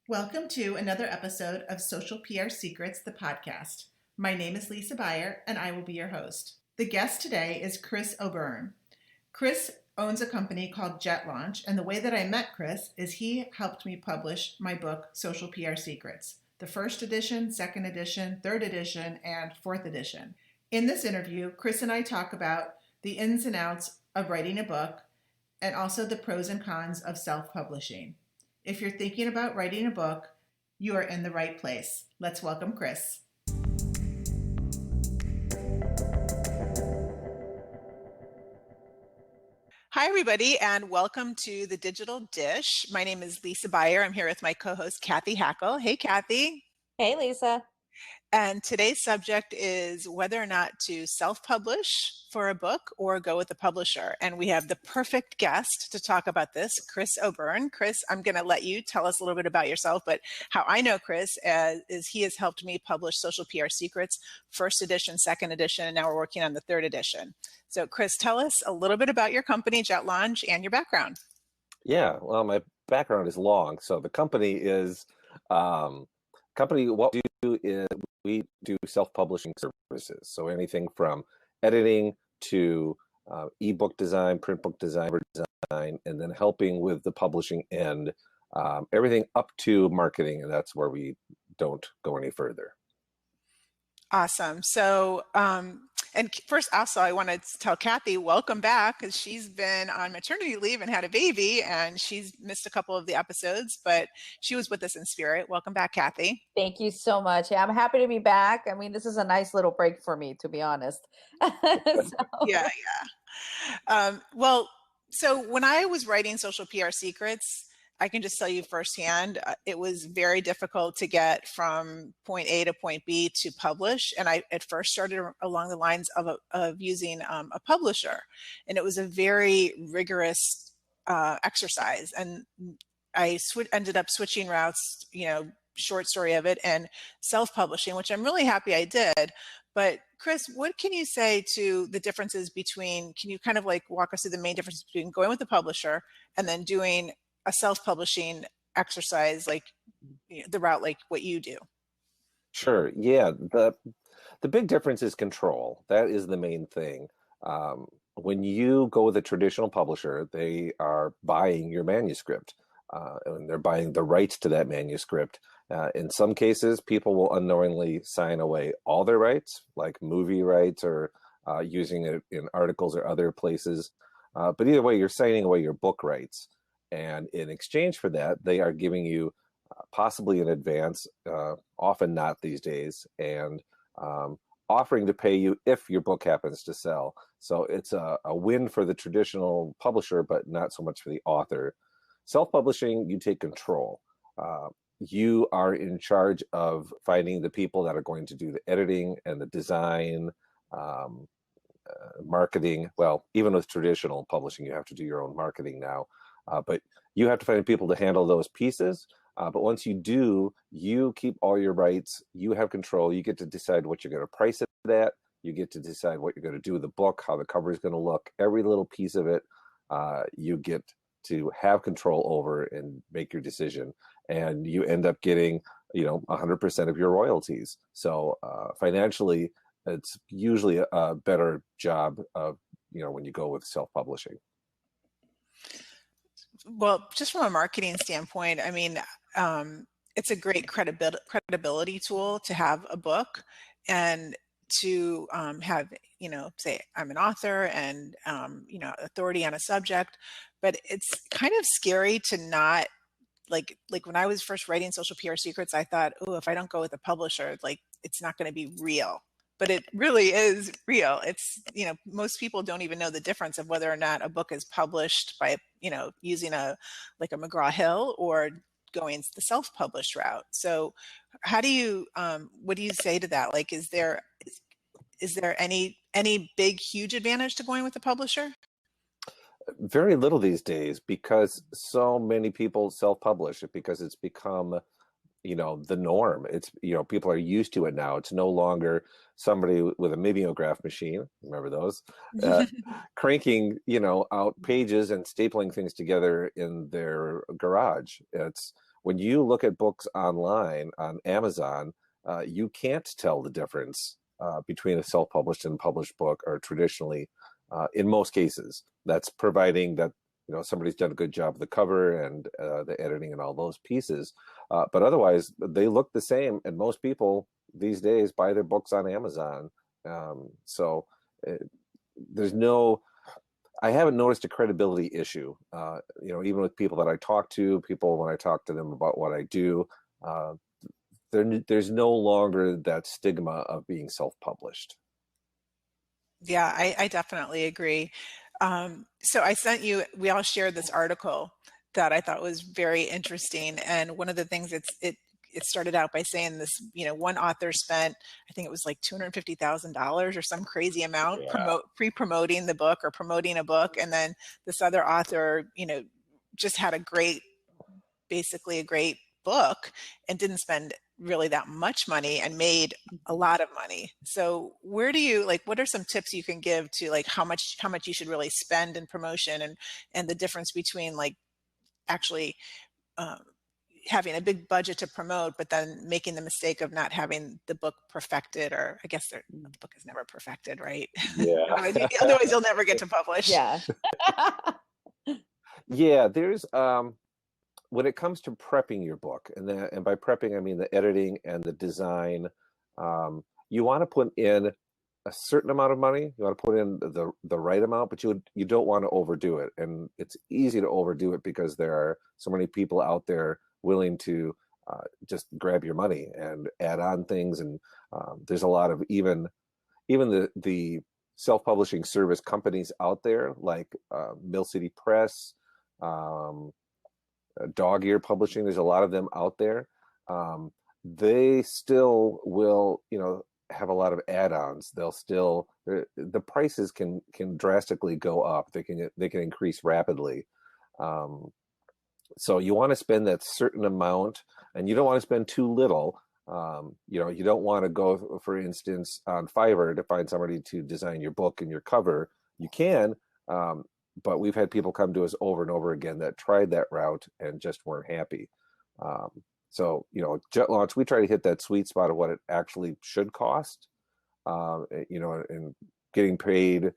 Welcome to another episode of Social PR Secrets, the podcast. My name is Lisa Buyer, and I will be your host. The guest today is Chris O'Byrne. Chris owns a company called JetLaunch, and the way that I met Chris is he helped me publish my book, Social PR Secrets, the first edition, second edition, third edition, and fourth edition. In this interview, Chris and I talk about the ins and outs of writing a book and also the pros and cons of self-publishing. If you're thinking about writing a book, you are in the right place. Let's welcome Chris. Hi, everybody, and welcome to The Digital Dish. My name is Lisa Buyer. I'm here with my co-host, Cathy Hackl. Hey, Cathy. Hey, Lisa. And today's subject is whether or not to self-publish for a book or go with a publisher. And we have the perfect guest to talk about this, Chris O'Byrne. Chris, I'm going to let you tell us a little bit about yourself, but how I know Chris is he has helped me publish Social PR Secrets, first edition, second edition, and now we're working on the third edition. So Chris, tell us a little bit about your company, JetLaunch, and your background. Yeah, well, my background is long. So the company is, what we do is we do self-publishing services. So anything from editing to ebook design, print book design, and then helping with the publishing end, everything up to marketing, and that's where we don't go any further. Awesome. So, and first, also, I want to tell Cathy, welcome back, because she's been on maternity leave and had a baby, and she's missed a couple of the episodes, but she was with us in spirit. Welcome back, Cathy. Thank you so much. Yeah, I'm happy to be back. I mean, this is a nice little break for me, to be honest. Yeah. Well, so when I was writing Social PR Secrets, I can just tell you firsthand, it was very difficult to get from point A to point B to publish. And I at first started along the lines of using a publisher. And it was a very rigorous exercise. And I ended up switching routes, short story of it, and self-publishing, which I'm really happy I did. But Chris, what can you say to the differences between, can you kind of like walk us through the main difference between going with a publisher and then doing a self-publishing exercise, like the route like what you do? Sure. Yeah. The big difference is control. That is the main thing. When you go with a traditional publisher, they are buying your manuscript, and they're buying the rights to that manuscript. In some cases, people will unknowingly sign away all their rights, like movie rights or using it in articles or other places. But either way, you're signing away your book rights. And in exchange for that, they are giving you possibly in advance, often not these days, and offering to pay you if your book happens to sell. So it's a win for the traditional publisher, but not so much for the author. Self-publishing, you take control. You are in charge of finding the people that are going to do the editing and the design, marketing. Well, even with traditional publishing, you have to do your own marketing now. But you have to find people to handle those pieces. But once you do, you keep all your rights. You have control. You get to decide what you're going to price it at. You get to decide what you're going to do with the book, how the cover is going to look. Every little piece of it, you get to have control over and make your decision. And you end up getting, 100% of your royalties. So financially, it's usually a better job of, when you go with self-publishing. Well, just from a marketing standpoint, I mean, it's a great credibility tool to have a book and to have, say I'm an author and, authority on a subject, but it's kind of scary to not like when I was first writing Social PR Secrets, I thought, oh, if I don't go with a publisher, like it's not going to be real. But it really is real. It's, most people don't even know the difference of whether or not a book is published by, using a McGraw-Hill or going the self-published route. So how do you, what do you say to that? Like, is there any big, huge advantage to going with a publisher? Very little these days, because so many people self-publish it, because it's become the norm. It's, people are used to it now. It's no longer somebody with a mimeograph machine, remember those, cranking, out pages and stapling things together in their garage. It's when you look at books online on Amazon, you can't tell the difference between a self-published and published book, or traditionally, in most cases. That's providing that somebody's done a good job of the cover and the editing and all those pieces. But otherwise, they look the same, and most people these days buy their books on Amazon. So there's no, I haven't noticed a credibility issue. Even with people that I talk to, when I talk to them about what I do, there's no longer that stigma of being self-published. Yeah, I definitely agree. So I sent you, we all shared this article that I thought was very interesting. And one of the things it started out by saying this, one author spent, I think it was like $250,000 or some crazy amount pre-promoting the book or promoting a book. And then this other author, just had basically a great book and didn't spend really that much money and made a lot of money. So where do you, what are some tips you can give to how much you should really spend in promotion, and the difference between actually having a big budget to promote, but then making the mistake of not having the book perfected, or I guess the book is never perfected, right? Yeah. otherwise you'll never get to publish. Yeah. Yeah, there's when it comes to prepping your book, and by prepping I mean the editing and the design, you want to put in a certain amount of money. You want to put in the right amount, but you don't want to overdo it. And it's easy to overdo it because there are so many people out there willing to just grab your money and add on things. And there's a lot of even the self-publishing service companies out there, like Mill City Press, Dog Ear Publishing. There's a lot of them out there. They still will, have a lot of add-ons. They'll still, the prices can drastically go up. They can increase rapidly. So you want to spend that certain amount, and you don't want to spend too little. You don't want to go, for instance, on Fiverr to find somebody to design your book and your cover. You can, but we've had people come to us over and over again that tried that route and just weren't happy. So, JetLaunch, we try to hit that sweet spot of what it actually should cost, and getting paid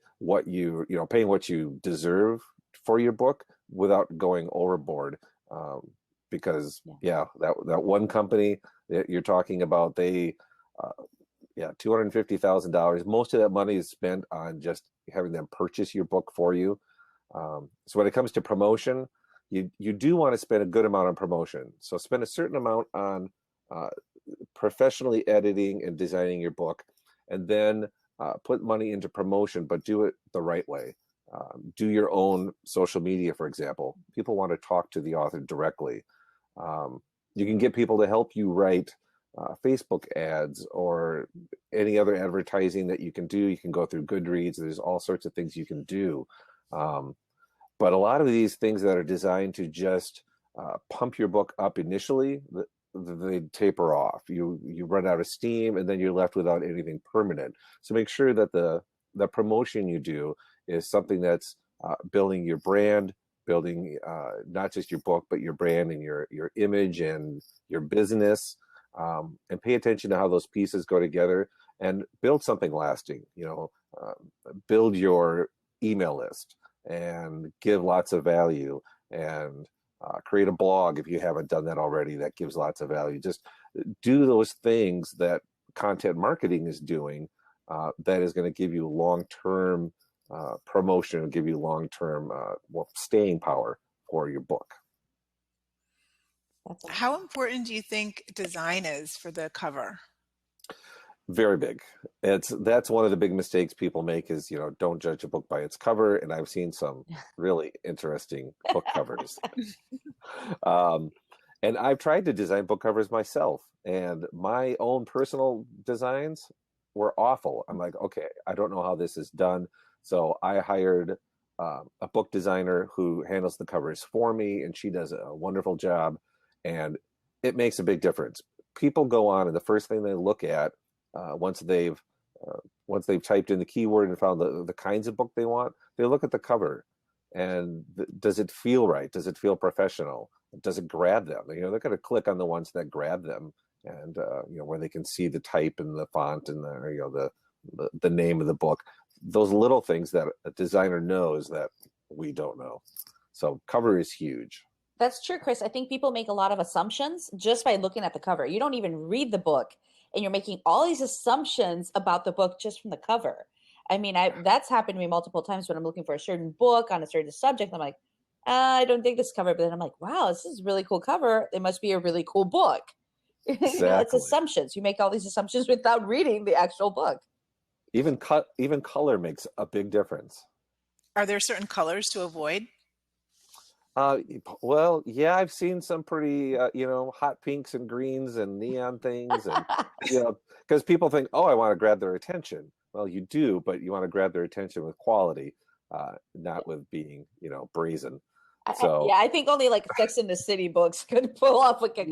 paying what you deserve for your book without going overboard. Because that one company that you're talking about, they, $250,000. Most of that money is spent on just having them purchase your book for you. So when it comes to promotion, you do want to spend a good amount on promotion. So spend a certain amount on professionally editing and designing your book, and then put money into promotion, but do it the right way. Do your own social media, for example. People want to talk to the author directly. You can get people to help you write Facebook ads or any other advertising that you can do. You can go through Goodreads. There's all sorts of things you can do. But a lot of these things that are designed to just pump your book up initially, they taper off. You run out of steam, and then you're left without anything permanent. So make sure that the promotion you do is something that's building your brand, building not just your book, but your brand and your image and your business. And pay attention to how those pieces go together, and build something lasting. Build your email list and give lots of value, and create a blog if you haven't done that already that gives lots of value. Just do those things that content marketing is doing, that is going to give you long-term promotion, give you long-term staying power for your book. How important do you think design is for the cover? Very big. That's one of the big mistakes people make is, don't judge a book by its cover. And I've seen some really interesting book covers. And I've tried to design book covers myself, and my own personal designs were awful. I'm like, okay, I don't know how this is done. So I hired a book designer who handles the covers for me, and she does a wonderful job. And it makes a big difference. People go on, and the first thing they look at, once they've typed in the keyword and found the kinds of book they want, they look at the cover. And does it feel right? Does it feel professional? does it grab them? They're going to click on the ones that grab them, and where they can see the type and the font and the name of the book. Those little things that a designer knows that we don't know. So cover is huge. That's true, Chris. I think people make a lot of assumptions just by looking at the cover. You don't even read the book, and you're making all these assumptions about the book just from the cover. I mean, that's happened to me multiple times when I'm looking for a certain book on a certain subject. I'm like, I don't think this cover, but then I'm like, wow, this is a really cool cover. It must be a really cool book. Exactly. It's assumptions. You make all these assumptions without reading the actual book. Even color makes a big difference. Are there certain colors to avoid? Well, yeah, I've seen some pretty, hot pinks and greens and neon things, and because people think, oh, I want to grab their attention. Well, you do, but you want to grab their attention with quality, not with being, brazen. So I think only like Sex in the City books could pull off like a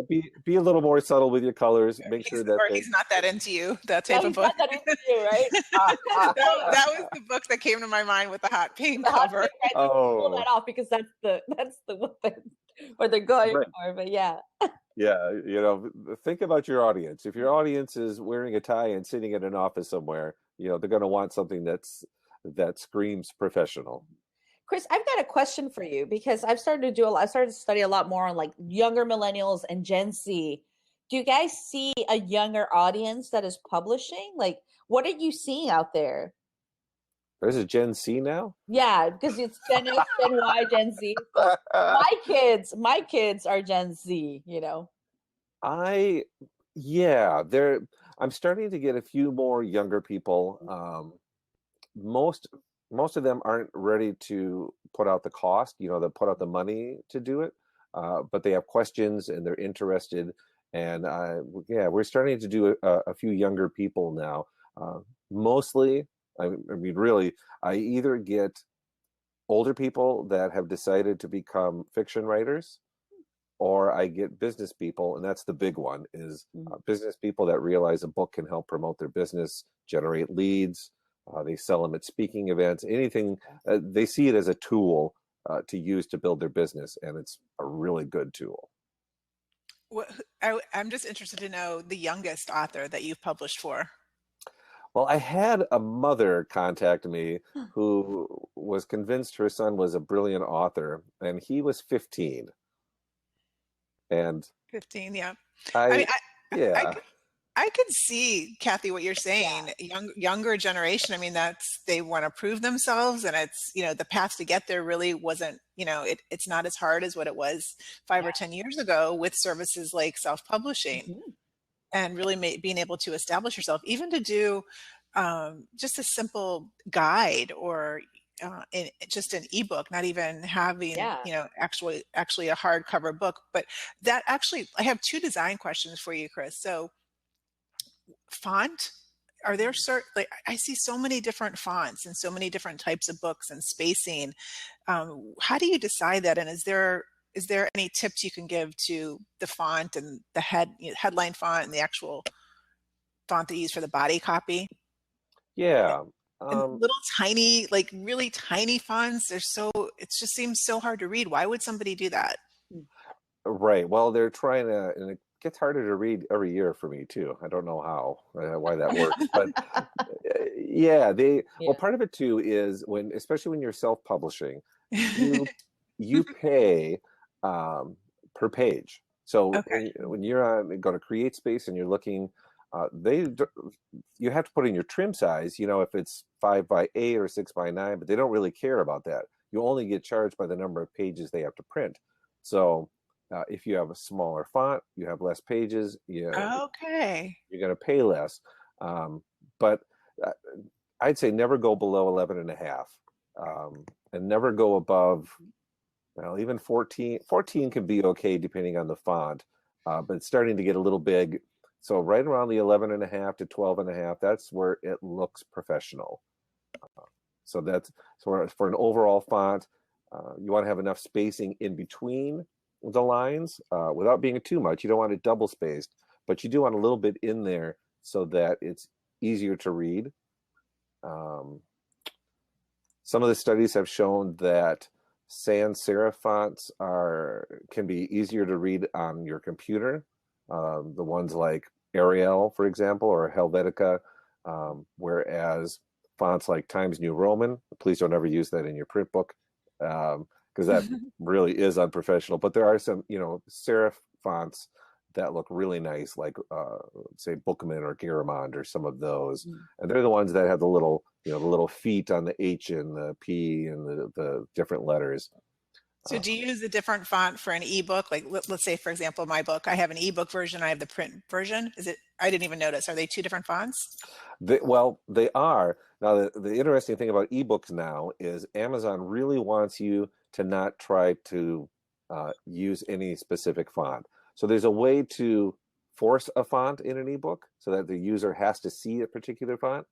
be a little more subtle with your colors. Make sure that he's not that into you. That type of book. Not that into you, right? that was the book that came to my mind with the hot pink cover. Pull that off because that's the what they're going for. But yeah. Yeah, think about your audience. If your audience is wearing a tie and sitting in an office somewhere, they're going to want something that screams professional. Chris, I've got a question for you because I've started to study a lot more on like younger millennials and Gen Z. Do you guys see a younger audience that is publishing? Like, what are you seeing out there? There's a Gen Z now? Yeah, because it's Gen X, Gen Y, Gen Z. So my kids are Gen Z, I'm starting to get a few more younger people. Most of them aren't ready to put out the cost, to put out the money to do it, but they have questions and they're interested. And we're starting to do a few younger people now. Mostly, I mean, really, I either get older people that have decided to become fiction writers, or I get business people, and that's the big one, is business people that realize a book can help promote their business, generate leads. They sell them at speaking events, anything. They see it as a tool to use to build their business, and it's a really good tool. I'm just interested to know the youngest author that you've published for. Well, I had a mother contact me who was convinced her son was a brilliant author, and he was 15. And 15, yeah. I could see, Cathy, what you're saying. Younger generation. I mean, they want to prove themselves, and it's the path to get there really wasn't. It's not as hard as what it was 5 or 10 years ago with services like self-publishing, and really being able to establish yourself, even to do just a simple guide or just an ebook, not even having actually a hardcover book. But that actually, I have 2 design questions for you, Chris. So, font, are there certain, I see so many different fonts and so many different types of books and spacing. How do you decide that? And is there any tips you can give to the font and the headline font and the actual font they use for the body copy? Yeah. And little tiny, really tiny fonts, it just seems so hard to read. Why would somebody do that? Right. Well, they're trying to, and it gets harder to read every year for me too. I don't know why that works, but well, part of it too is especially when you're self-publishing, you pay per page. So when you're go to Create Space and you're looking, you have to put in your trim size, if it's 5x8 or 6x9, but they don't really care about that. You only get charged by the number of pages they have to print. So if you have a smaller font, you have less pages. You're going to pay less. But I'd say never go below 11 and a half, and never go above, even 14. 14 can be okay depending on the font, but it's starting to get a little big. So right around the 11 and a half to 12 and a half, that's where it looks professional. So for an overall font, you want to have enough spacing in between the lines without being too much. You don't want it double spaced, but you do want a little bit in there so that it's easier to read. Some of the studies have shown that sans serif fonts can be easier to read on your computer. The ones like Arial, for example, or Helvetica, whereas fonts like Times New Roman, please don't ever use that in your print book, because that really is unprofessional. But there are some, serif fonts that look really nice, like say Bookman or Garamond or some of those, and they're the ones that have the little, the little feet on the H and the P and the different letters. So do you use a different font for an ebook? Like let's say, for example, my book, I have an ebook version, I have the print version. I didn't even notice. Are they two different fonts? They are. Now, the interesting thing about ebooks now is Amazon really wants you to not try to use any specific font. So there's a way to force a font in an ebook so that the user has to see a particular font.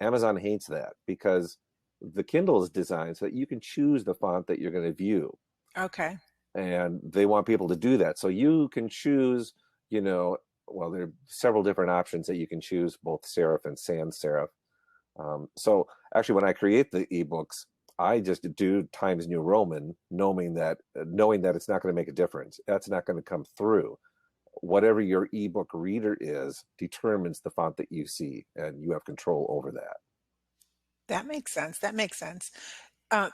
Amazon hates that because the Kindle is designed so that you can choose the font that you're going to view. Okay. And they want people to do that. So you can choose, there are several different options that you can choose, both serif and sans serif. So actually, when I create the ebooks, I just do Times New Roman, knowing that it's not going to make a difference. That's not going to come through. Whatever your ebook reader is determines the font that you see, and you have control over that. That makes sense.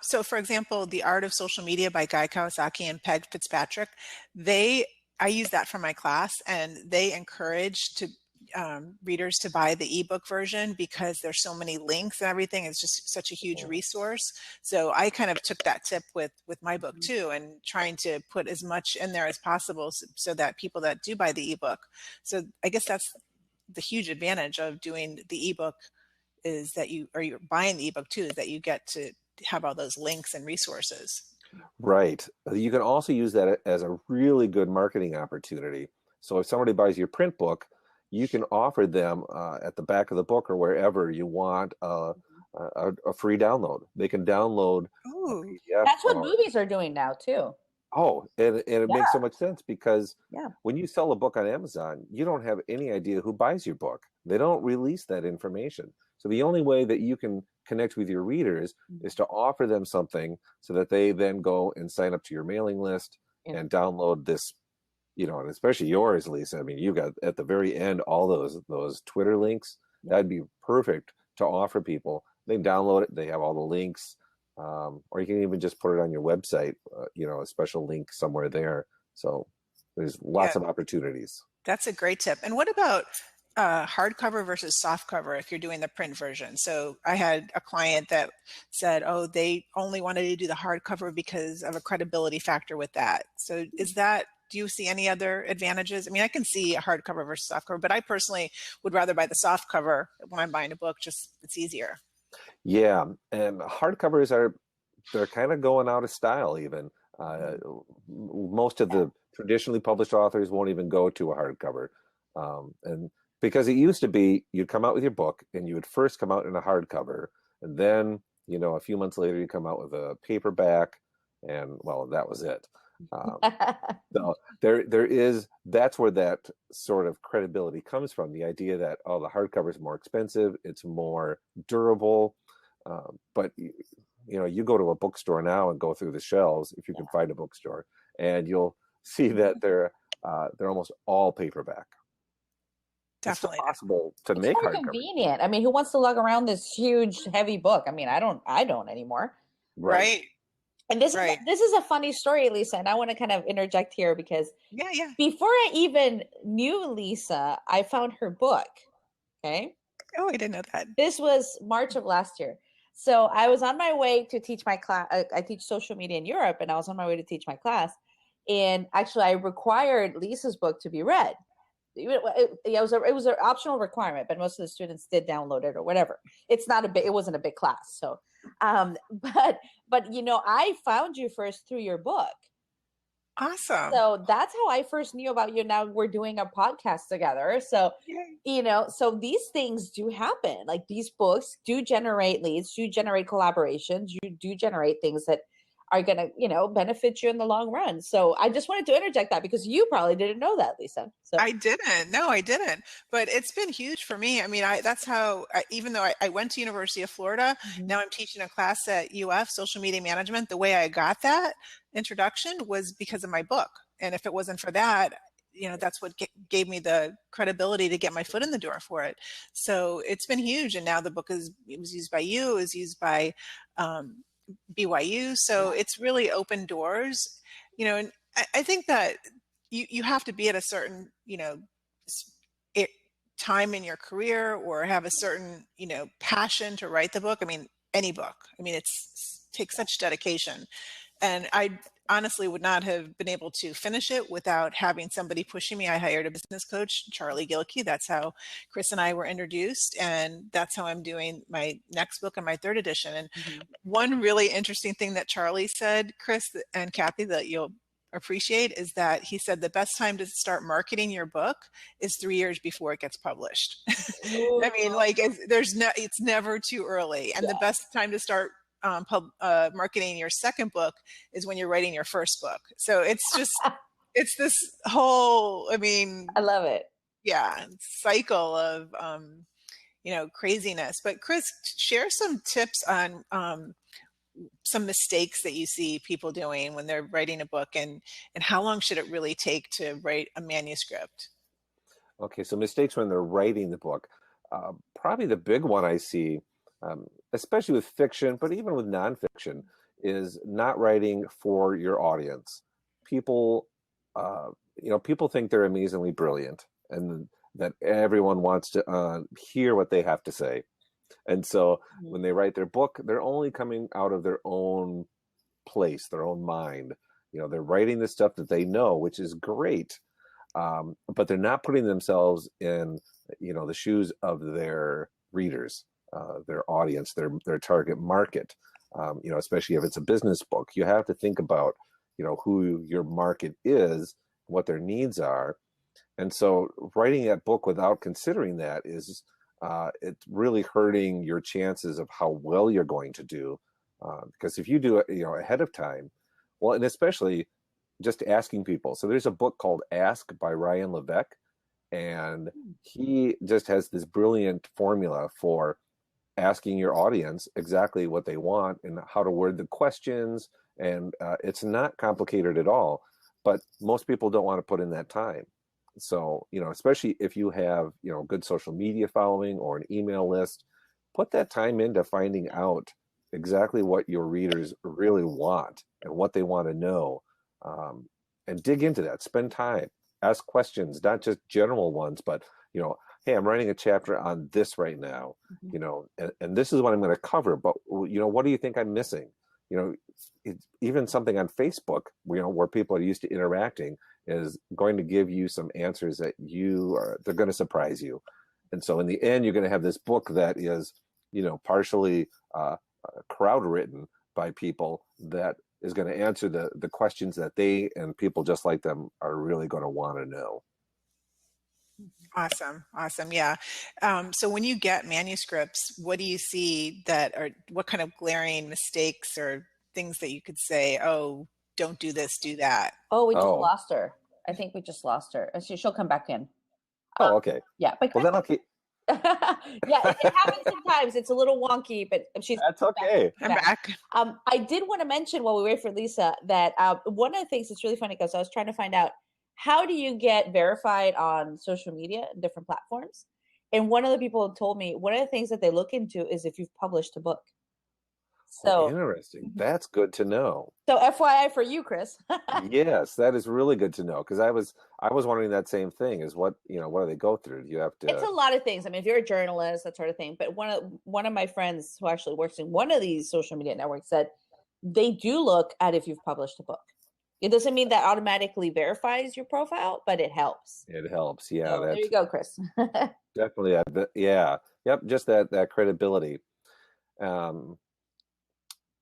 So for example, The Art of Social Media by Guy Kawasaki and Peg Fitzpatrick, I use that for my class, and they encourage readers to buy the ebook version because there's so many links and everything. It's just such a huge resource. So I kind of took that tip with my book too, and trying to put as much in there as possible so that people that do buy the ebook. So I guess that's the huge advantage of doing the ebook, is that you're buying the ebook too, is that you get to have all those links and resources. Right. You can also use that as a really good marketing opportunity. So if somebody buys your print book, you can offer them at the back of the book or wherever you want a free download. They can download a PDF. That's what movies are doing now too. Oh, and it makes so much sense because Yeah. when you sell a book on Amazon, you don't have any idea who buys your book. They don't release that information. So the only way that you can connect with your readers is to offer them something so that they then go and sign up to your mailing list and download this, you know, and especially yours, Lisa. I mean, you got at the very end all those Twitter links. That'd be perfect to offer people. They download it. They have all the links. Or you can even just put it on your website, you know, a special link somewhere there. So there's lots of opportunities. That's a great tip. And what about hardcover versus softcover if you're doing the print version? So I had a client that said, oh, they only wanted to do the hardcover because of a credibility factor with that. So do you see any other advantages? I mean, I can see a hardcover versus softcover, but I personally would rather buy the softcover when I'm buying a book. Just it's easier. Yeah, and hardcovers they're kind of going out of style even. Most of the traditionally published authors won't even go to a hardcover. And because it used to be you'd come out with your book and you would first come out in a hardcover, and then, you know, a few months later you come out with a paperback, and well, that was it. So that's where that sort of credibility comes from, the idea that, oh, the hardcover is more expensive, it's more durable, but you know, you go to a bookstore now and go through the shelves, if you can find a bookstore, and you'll see that they're almost all paperback. Definitely. It's possible to make more hardcover. Convenient. I mean, who wants to lug around this huge, heavy book? I mean, I don't anymore. Right. And this is a funny story, Lisa, and I want to kind of interject here because before I even knew Lisa, I found her book. Okay. Oh, I didn't know that. This was March of last year. So I was on my way to teach my class. I teach social media in Europe, and I was on my way to teach my class. And actually, I required Lisa's book to be read. It was an optional requirement, but most of the students did download it or whatever. It wasn't a big class. So, but you know, I found you first through your book. Awesome. So that's how I first knew about you. Now we're doing a podcast together. So, you know, so these things do happen. Like these books do generate leads, do generate collaborations, you do generate things that are going to, benefit you in the long run. So I just wanted to interject that because you probably didn't know that, Lisa. So I didn't. No, I didn't. But it's been huge for me. I mean, that's how, even though I went to University of Florida, now I'm teaching a class at UF, social media management. The way I got that introduction was because of my book. And if it wasn't for that, that's what gave me the credibility to get my foot in the door for it. So it's been huge. And now the book it was used by you, is used by BYU. So it's really opened doors, and I think that you have to be at a certain, time in your career, or have a certain, passion to write the book. I mean, any book. I mean, takes such dedication. And I honestly would not have been able to finish it without having somebody pushing me. I hired a business coach, Charlie Gilkey. That's how Chris and I were introduced. And that's how I'm doing my next book and my third edition. And one really interesting thing that Charlie said, Chris and Kathy, that you'll appreciate, is that he said the best time to start marketing your book is 3 years before it gets published. I mean, it's never too early. And the best time to start marketing your second book is when you're writing your first book. So it's just, it's this whole, I mean, I love it. Yeah. Cycle of, craziness. But Chris, share some tips on, some mistakes that you see people doing when they're writing a book, and how long should it really take to write a manuscript? Okay. So mistakes when they're writing the book, probably the big one I see, especially with fiction, but even with nonfiction, is not writing for your audience. People, people think they're amazingly brilliant, and that everyone wants to hear what they have to say. And so when they write their book, they're only coming out of their own place, their own mind. They're writing the stuff that they know, which is great, but they're not putting themselves in, the shoes of their readers. Their audience, their target market, especially if it's a business book. You have to think about, who your market is, what their needs are. And so writing that book without considering that is, it's really hurting your chances of how well you're going to do. Because if you do it, ahead of time, well, and especially just asking people. So there's a book called Ask by Ryan Levesque, and he just has this brilliant formula for asking your audience exactly what they want and how to word the questions. And it's not complicated at all, but most people don't want to put in that time. So, especially if you have, good social media following or an email list, put that time into finding out exactly what your readers really want and what they want to know, and dig into that. Spend time, ask questions, not just general ones, but, hey, I'm writing a chapter on this right now, and this is what I'm going to cover, but, what do you think I'm missing? It's even something on Facebook, where people are used to interacting, is going to give you some answers that they're going to surprise you. And so in the end, you're going to have this book that is, partially crowd written by people that is going to answer the questions that they and people just like them are really going to want to know. Awesome. Yeah. So when you get manuscripts, what do you see what kind of glaring mistakes or things that you could say, oh, don't do this, do that? Oh, we just lost her. I think we just lost her. She'll come back in. Oh, okay. Yeah. But well, then I'll keep... Yeah, it happens sometimes. It's a little wonky, but that's okay. I'm back. I did want to mention while we wait for Lisa that one of the things that's really funny, because I was trying to find out, how do you get verified on social media and different platforms? And one of the people told me one of the things that they look into is if you've published a book. So interesting. That's good to know. So FYI for you, Chris. Yes, that is really good to know, because I was wondering that same thing. Is what do they go through? Do you have to? It's a lot of things. I mean, if you're a journalist, that sort of thing. But one of my friends who actually works in one of these social media networks said they do look at if you've published a book. It doesn't mean that automatically verifies your profile, but it helps. It helps, yeah. So there you go, Chris. Definitely, yeah, yep. Just that credibility.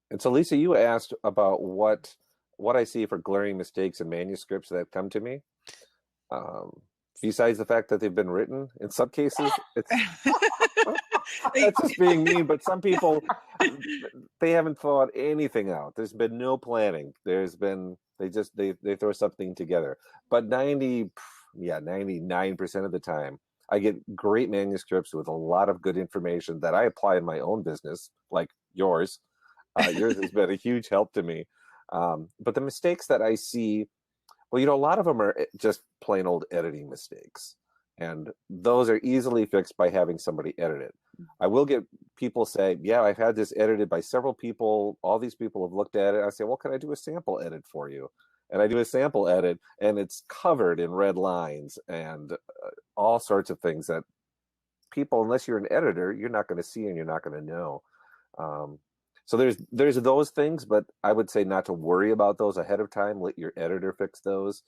And so, Lisa, you asked about what I see for glaring mistakes in manuscripts that come to me. Besides the fact that they've been written, in some cases, it's That's just being mean, but some people, they haven't thought anything out. There's been no planning. They throw something together. But 99% of the time, I get great manuscripts with a lot of good information that I apply in my own business, like yours. Yours has been a huge help to me. But the mistakes that I see, well, a lot of them are just plain old editing mistakes. And those are easily fixed by having somebody edit it. I will get people say, yeah, I've had this edited by several people. All these people have looked at it. I say, well, can I do a sample edit for you? And I do a sample edit, and it's covered in red lines and all sorts of things that people, unless you're an editor, you're not going to see and you're not going to know. So there's those things, but I would say not to worry about those ahead of time. Let your editor fix those.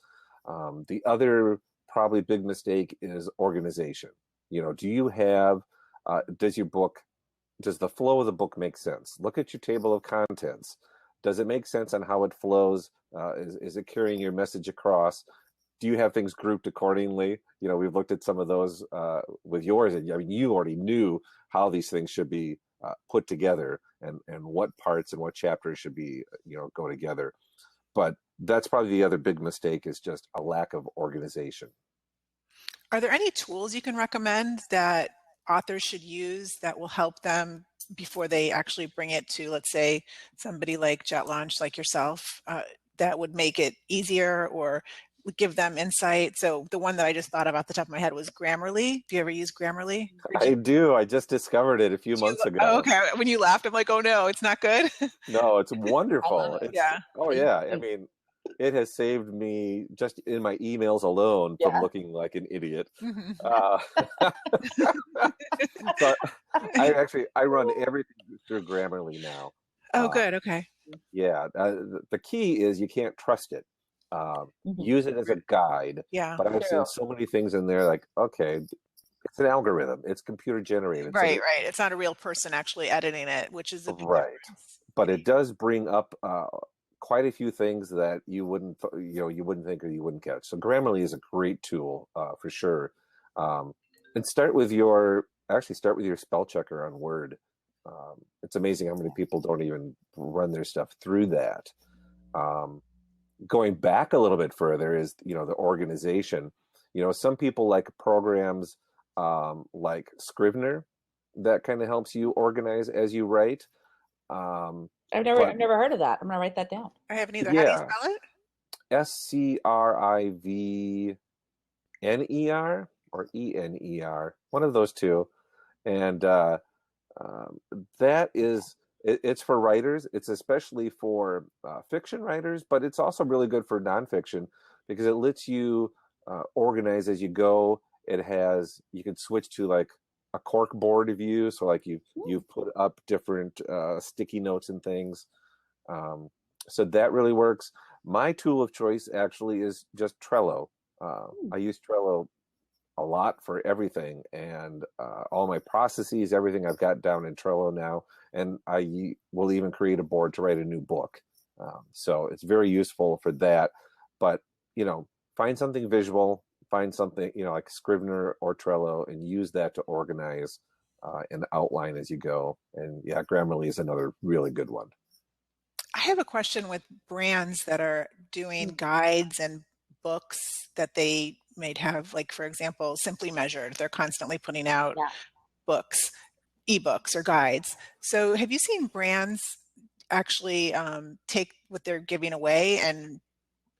The other probably big mistake is organization. Do you have, does the flow of the book make sense? Look at your table of contents. Does it make sense on how it flows? Is it carrying your message across? Do you have things grouped accordingly? We've looked at some of those with yours, and you already knew how these things should be put together and what parts and what chapters should be, go together. But that's probably the other big mistake, is just a lack of organization. Are there any tools you can recommend that authors should use that will help them before they actually bring it to, let's say, somebody like JetLaunch, like yourself, that would make it easier or would give them insight? So the one that I just thought of off the top of my head was Grammarly. Do you ever use Grammarly? I do. I just discovered it a few months ago. Oh, okay. When you laughed, I'm like, oh no, it's not good. No, it's wonderful. Yeah. Oh yeah. I mean, it has saved me just in my emails alone from looking like an idiot. So I run everything through Grammarly now. Oh, good. Okay. Yeah. The key is you can't trust it. Use it as a guide. Yeah. But I've seen so many things in there like, okay, it's an algorithm. It's computer generated. Right, so right. It's not a real person actually editing it, which is a big right. difference. But it does bring up quite a few things that you wouldn't think or you wouldn't catch. So Grammarly is a great tool for sure. And start with your spell checker on Word. It's amazing how many people don't even run their stuff through that. Going back a little bit further is, the organization. Some people like programs like Scrivener that kind of helps you organize as you write. I've never heard of that. I'm gonna write that down. I haven't either. Yeah. How do you spell it? Scrivener or ENER, one of those two. And that is, it's for writers. It's especially for fiction writers, but it's also really good for nonfiction because it lets you organize as you go. You can switch to like a cork board view. So like you've put up different sticky notes and things. So that really works. My tool of choice actually is just Trello. I use Trello a lot for everything, and all my processes, everything I've got down in Trello now, and I will even create a board to write a new book. So it's very useful for that. But, find something visual, find something, like Scrivener or Trello, and use that to organize and outline as you go. And yeah, Grammarly is another really good one. I have a question with brands that are doing guides and books that they might have, like, for example, Simply Measured. They're constantly putting out books, ebooks or guides. So have you seen brands actually take what they're giving away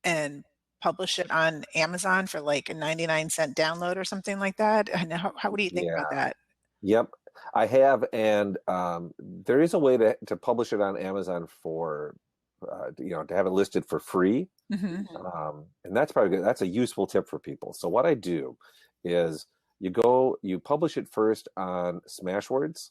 and publish it on Amazon for like a 99-cent download or something like that? And what do you think about that? Yep, I have. And there is a way to publish it on Amazon for, to have it listed for free. And that's probably good. That's a useful tip for people. So what I do is you publish it first on Smashwords.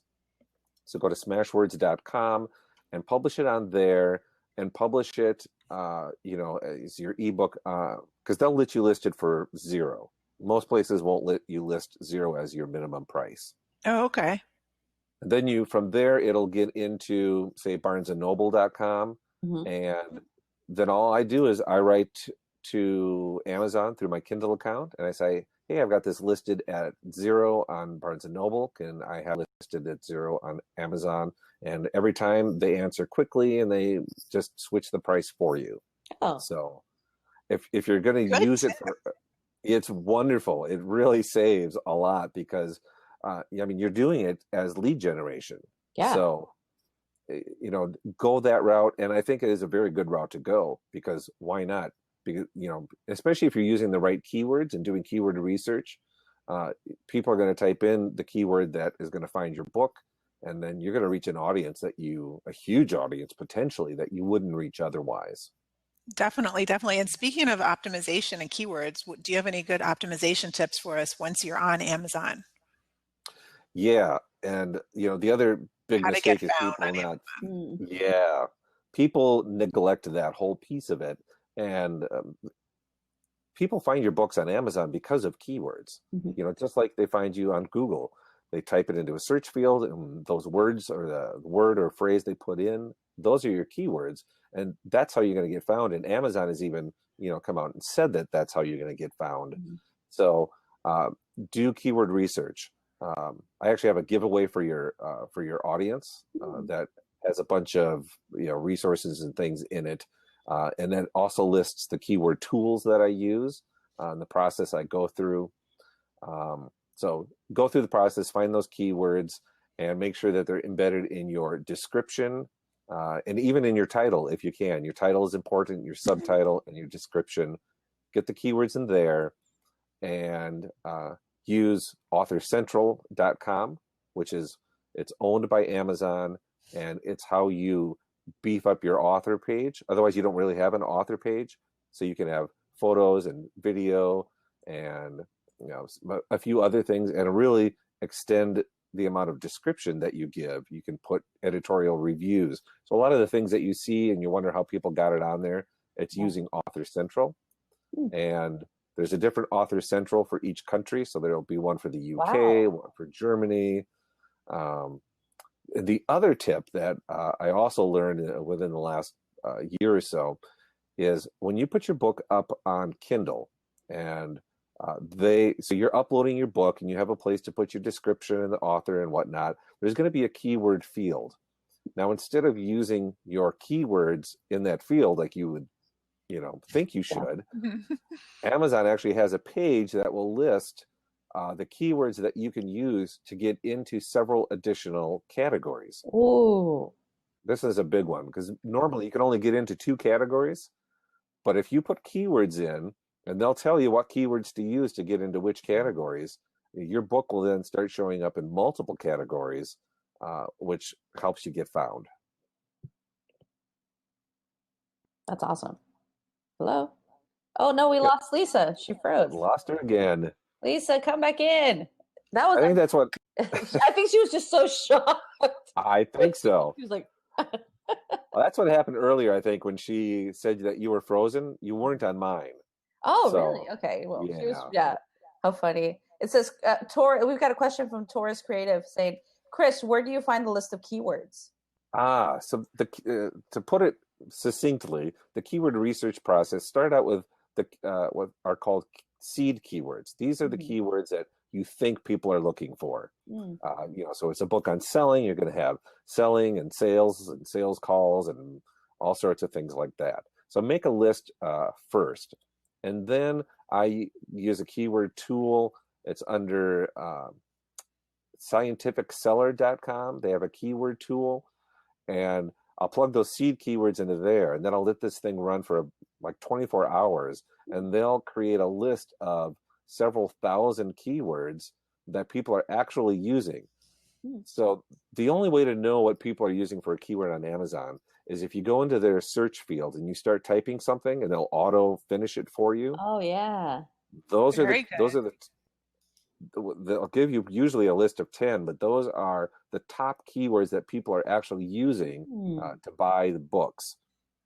So go to smashwords.com and publish it on there, and publish it, as your ebook, because they'll let you list it for $0. Most places won't let you list $0 as your minimum price. Oh, okay. And then from there, it'll get into, say, barnesandnoble.com. And then all I do is I write to Amazon through my Kindle account, and I say, hey, I've got this listed at 0 on Barnes and Noble, and I have listed at 0 on Amazon. And every time they answer quickly and they just switch the price for you. Oh, So if you're going to Good use it tip. for, it's wonderful. It really saves a lot because, I mean, you're doing it as lead generation. yeah. So, you know, go that route. And I think it is a very good route to go because why not? Because, you know, especially if you're using the right keywords and doing keyword research, people are going to type in the keyword that is going to find your book. And then you're going to reach an audience a huge audience potentially that you wouldn't reach otherwise. Definitely, definitely. And speaking of optimization and keywords, do you have any good optimization tips for us once you're on Amazon? Yeah. And, you know, the other big How to get mistake is found people on not, Mm. yeah, people neglect that whole piece of it. And people find your books on Amazon because of keywords. Mhm. You know, just like they find you on Google. They type it into a search field, and those words or the word or phrase they put in, those are your keywords, and that's how you're going to get found. And Amazon has even, you know, come out and said that that's how you're going to get found. Mhm. So do keyword research. I actually have a giveaway for your audience that has a bunch of, you know, resources and things in it. And then also lists the keyword tools that I use and the process I go through. So go through the process, find those keywords, and make sure that they're embedded in your description and even in your title if you can. Your title is important, your subtitle, and your description. Get the keywords in there and use authorcentral.com, which is it's owned by Amazon, and it's how you beef up your author page. Otherwise, you don't really have an author page. So you can have photos and video and, you know, a few other things and really extend the amount of description that you give. You can put editorial reviews. So a lot of the things that you see and you wonder how people got it on there, it's using Author Central. And there's a different Author Central for each country. So there'll be one for the UK, Wow. one for Germany. The other tip that I also learned within the last year or so is when you put your book up on Kindle and so you're uploading your book and you have a place to put your description and the author and whatnot, there's going to be a keyword field. Now, instead of using your keywords in that field like you would, you know, think you should, Amazon actually has a page that will list the keywords that you can use to get into several additional categories. Ooh. This is a big one because normally you can only get into 2 categories, but if you put keywords in, and they'll tell you what keywords to use to get into which categories, your book will then start showing up in multiple categories, which helps you get found. That's awesome. Hello? Oh no, we lost Lisa. She froze. Lost her again. Lisa, come back in. That was I think that's what I think she was just so shocked. I think so. She was like Well, that's what happened earlier, I think, when she said that you were frozen. You weren't on mine. Oh, So, really? Okay. Well, she was, yeah. yeah. How funny. It says, we've got a question from Taurus Creative saying, Chris, where do you find the list of keywords? So to put it succinctly, the keyword research process started out with the what are called seed keywords. These are the keywords that you think people are looking for. You know, so it's a book on selling. You're going to have selling and sales calls and all sorts of things like that. So make a list first, and then I use a keyword tool. It's under scientificseller.com. They have a keyword tool, and I'll plug those seed keywords into there, and then I'll let this thing run for like 24 hours, and they'll create a list of several thousand keywords that people are actually using. So the only way to know what people are using for a keyword on Amazon is if you go into their search field and you start typing something, and they'll auto finish it for you. Oh, yeah. Those are Very good. they'll give you usually a list of 10, but those are the top keywords that people are actually using to buy the books.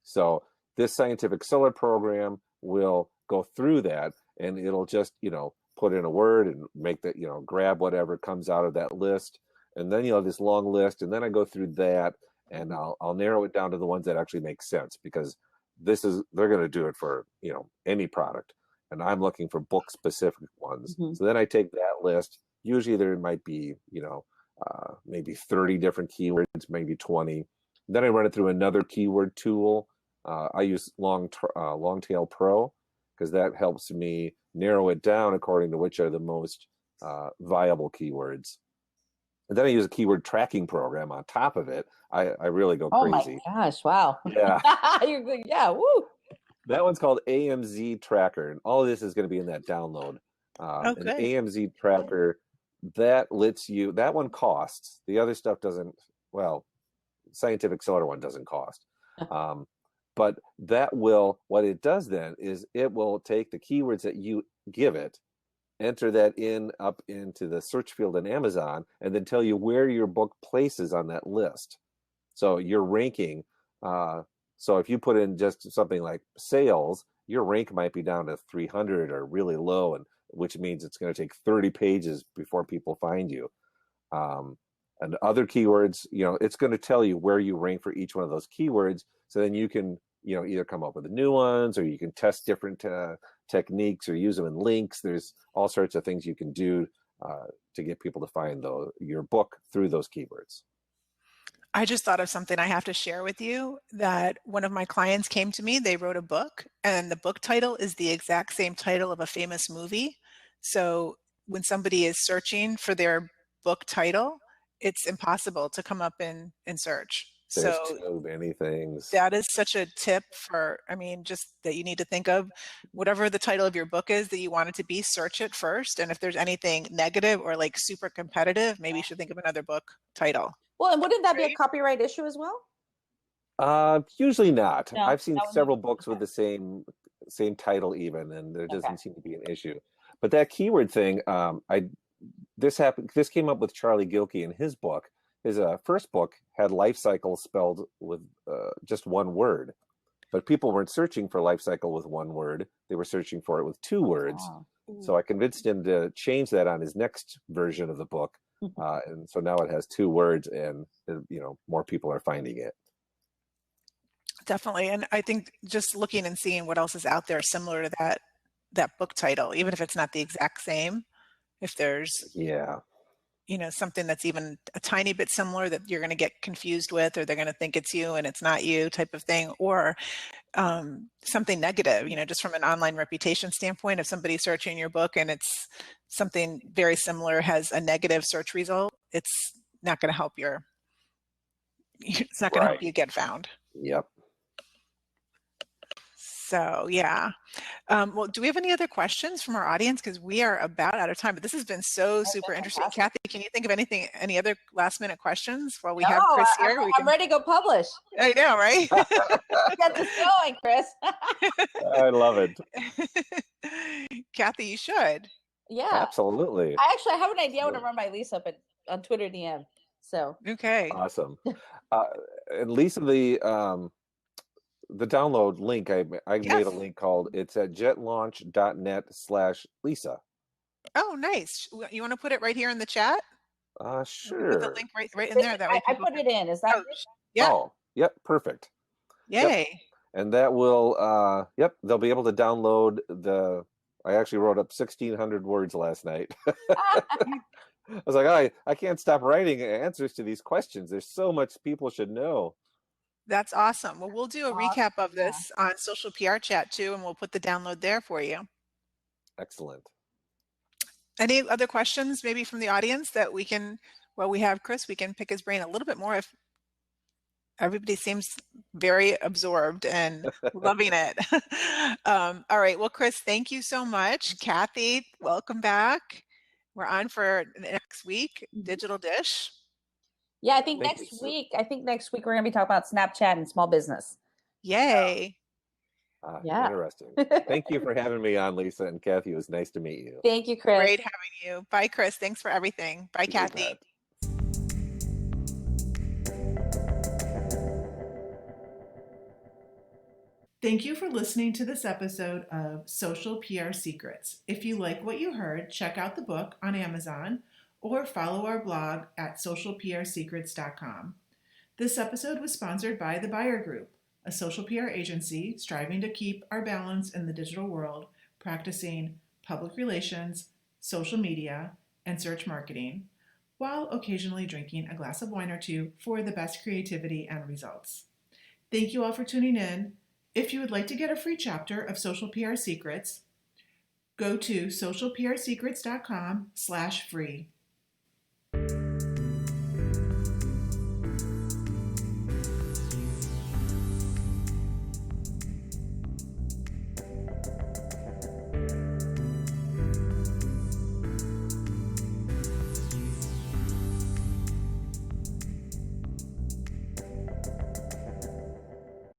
So this scientific seller program will go through that, and it'll just, you know, put in a word and make that, you know, grab whatever comes out of that list. And then you'll have this long list, and then I go through that, and I'll narrow it down to the ones that actually make sense, because they're going to do it for, you know, any product. and I'm looking for book specific ones. Mhm. So then I take that list. Usually there might be, maybe 30 different keywords, maybe 20. Then I run it through another keyword tool. I use Longtail Pro because that helps me narrow it down according to which are the most viable keywords. And then I use a keyword tracking program on top of it. I really go Oh my crazy. gosh! Wow. Yeah. You're good. Yeah. Woo. That one's called AMZ Tracker, and all of this is going to be in that download. Oh, An good. AMZ Tracker, that lets you, that one costs. The other stuff doesn't, well, Scientific Seller one doesn't cost. But that will, what it does then is it will take the keywords that you give it, enter that up into the search field in Amazon, and then tell you where your book places on that list. So your ranking, so if you put in just something like sales, your rank might be down to 300 or really low, and which means it's going to take 30 pages before people find you. And other keywords, it's going to tell you where you rank for each one of those keywords. So then you can, either come up with new ones, or you can test different techniques or use them in links. There's all sorts of things you can do to get people to find your book through those keywords. I just thought of something I have to share with you, that one of my clients came to me, they wrote a book, and the book title is the exact same title of a famous movie. So when somebody is searching for their book title, it's impossible to come up in search. There's So so many things. that is such a tip just that you need to think of. Whatever the title of your book is that you want it to be, search it first. And if there's anything negative or like super competitive, maybe you should think of another book title. Well, and wouldn't that be a Right? copyright issue as well? Usually not. No, I've seen that would several be books with okay. the same title even, and there Okay. doesn't seem to be an issue. But that keyword thing, this came up with Charlie Gilkey in his book. His first book had life cycle spelled with just one word, but people weren't searching for life cycle with one word. They were searching for it with two words. Wow. So I convinced him to change that on his next version of the book. And so now it has two words, and more people are finding it. Definitely. And I think just looking and seeing what else is out there similar to that book title, even if it's not the exact same, if there's something that's even a tiny bit similar that you're going to get confused with, or they're going to think it's you and it's not you type of thing, or something negative, just from an online reputation standpoint, if somebody's searching your book and it's something very similar, has a negative search result, it's not going to help help you get found. Yep. So yeah. Well, do we have any other questions from our audience? Because we are about out of time, but this has been so super interesting. Kathy, can you think of any other last minute questions while we have Chris here? I'm ready to go publish. I know, right? Get this going, Chris. I love it. Kathy, you should. Yeah. Absolutely. I have an idea. I want to run my Lisa up on Twitter DM. So okay. Awesome. And Lisa, the download link, I made a link called, it's at jetlaunch.net/Lisa. Oh, nice. You want to put it right here in the chat? Sure. Put the link right in there. That way I put it in. Is that? Yeah. Oh, yep. Perfect. Yay. Yep. And that will, they'll be able to download I actually wrote up 1,600 words last night. I was like, I can't stop writing answers to these questions. There's so much people should know. That's awesome. Well, we'll do a recap of this on Social PR Chat too, and we'll put the download there for you. Excellent. Any other questions maybe from the audience that we have Chris, we can pick his brain a little bit more if everybody seems very absorbed and loving it. All right. Well, Chris, thank you so much. Kathy, welcome back. We're on for next week, Digital Dish. Yeah, I think next week we're going to be talking about Snapchat and small business. Yay. Yeah. Interesting. Thank you for having me on, Lisa and Kathy. It was nice to meet you. Thank you, Chris. Great having you. Bye, Chris. Thanks for everything. Bye, Kathy. Thank you for listening to this episode of Social PR Secrets. If you like what you heard, check out the book on Amazon or follow our blog at socialprsecrets.com. This episode was sponsored by the Buyer Group, a social PR agency striving to keep our balance in the digital world, practicing public relations, social media, and search marketing, while occasionally drinking a glass of wine or two for the best creativity and results. Thank you all for tuning in. If you would like to get a free chapter of Social PR Secrets, go to socialprsecrets.com/free.